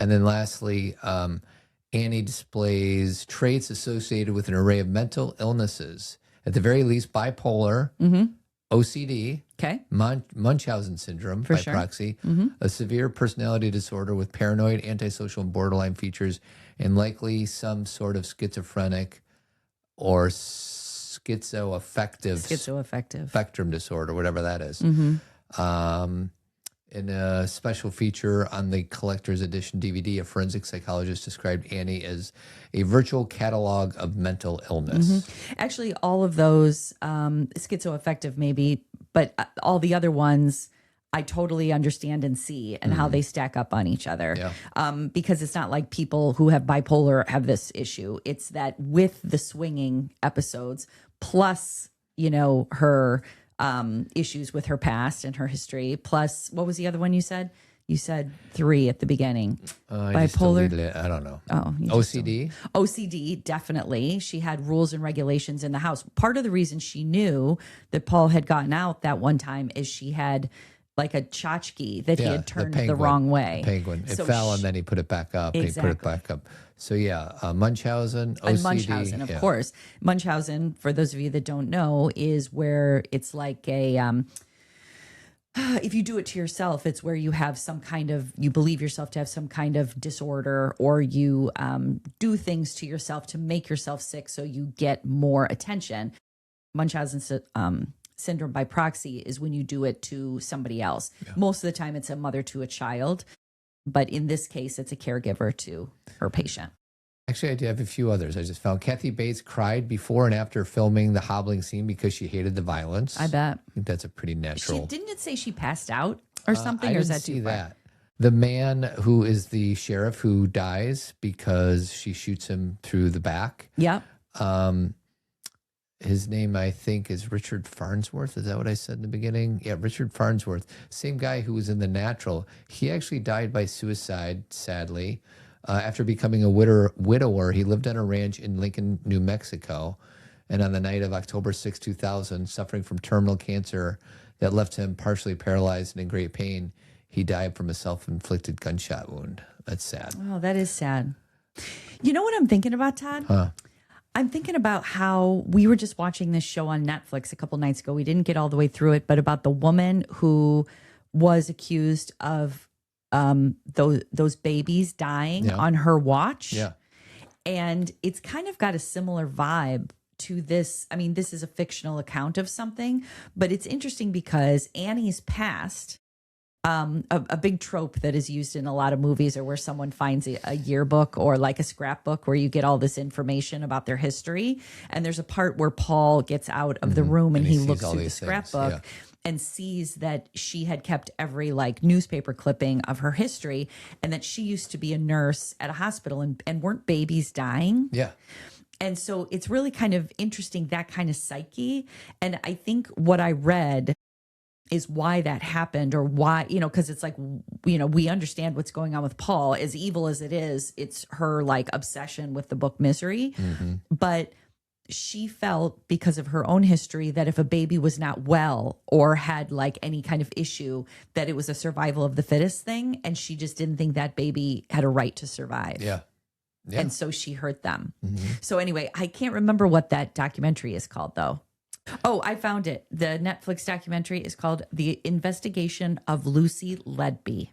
And then lastly, Annie displays traits associated with an array of mental illnesses. At the very least, bipolar, OCD, Okay. Munchausen syndrome For by sure. proxy, a severe personality disorder with paranoid, antisocial, and borderline features, and likely some sort of schizophrenic or schizoaffective spectrum disorder, whatever that is. In a special feature on the collector's edition DVD, a forensic psychologist described Annie as a virtual catalog of mental illness. Actually, all of those, schizoaffective maybe, but all the other ones I totally understand and see and how they stack up on each other. Yeah. Because it's not like people who have bipolar have this issue. It's that with the swinging episodes, plus, her issues with her past and her history, plus, what was the other one you said? You said 3 at the beginning. Bipolar? I don't know. Oh, OCD? OCD, definitely. She had rules and regulations in the house. Part of the reason she knew that Paul had gotten out that one time is she had like a tchotchke that he had turned the wrong way. The penguin. It fell and then he put it back up. Exactly. He put it back up. So yeah, Munchausen, OCD. And Munchausen, of course. Munchausen, for those of you that don't know, is where it's like a... if you do it to yourself, it's where you have some kind of, you believe yourself to have some kind of disorder, or you do things to yourself to make yourself sick so you get more attention. Munchausen syndrome by proxy is when you do it to somebody else. Yeah. Most of the time it's a mother to a child, but in this case, it's a caregiver to her patient. Actually, I do have a few others. I just found Kathy Bates cried before and after filming the hobbling scene because she hated the violence. I bet. I think that's a pretty natural. Didn't it say she passed out or something? I or is didn't that too see far? that. The man who is the sheriff who dies because she shoots him through the back. Yep. His name, I think, is Richard Farnsworth. Is that what I said in the beginning? Yeah, Richard Farnsworth. Same guy who was in The Natural. He actually died by suicide, sadly. After becoming a widower, he lived on a ranch in Lincoln, New Mexico. And on the night of October 6, 2000, suffering from terminal cancer that left him partially paralyzed and in great pain, he died from a self-inflicted gunshot wound. That's sad. Oh, that is sad. You know what I'm thinking about, Todd? Huh. I'm thinking about how we were just watching this show on Netflix a couple nights ago. We didn't get all the way through it, but about the woman who was accused of those babies dying on her watch. Yeah. And it's kind of got a similar vibe to this. I mean, this is a fictional account of something, but it's interesting because Annie's past, a big trope that is used in a lot of movies, or where someone finds a yearbook or like a scrapbook where you get all this information about their history. And there's a part where Paul gets out of the room and he looks through the scrapbook and sees that she had kept every like newspaper clipping of her history, and that she used to be a nurse at a hospital and weren't babies dying. Yeah. And so it's really kind of interesting, that kind of psyche. And I think what I read is why that happened, or why, because it's like, we understand what's going on with Paul. As evil as it is, it's her like obsession with the book Misery. But she felt, because of her own history, that if a baby was not well or had like any kind of issue, that it was a survival of the fittest thing. And she just didn't think that baby had a right to survive. Yeah. Yeah. And so she hurt them. So anyway, I can't remember what that documentary is called though. Oh, I found it. The Netflix documentary is called The Investigation of Lucy Ledby.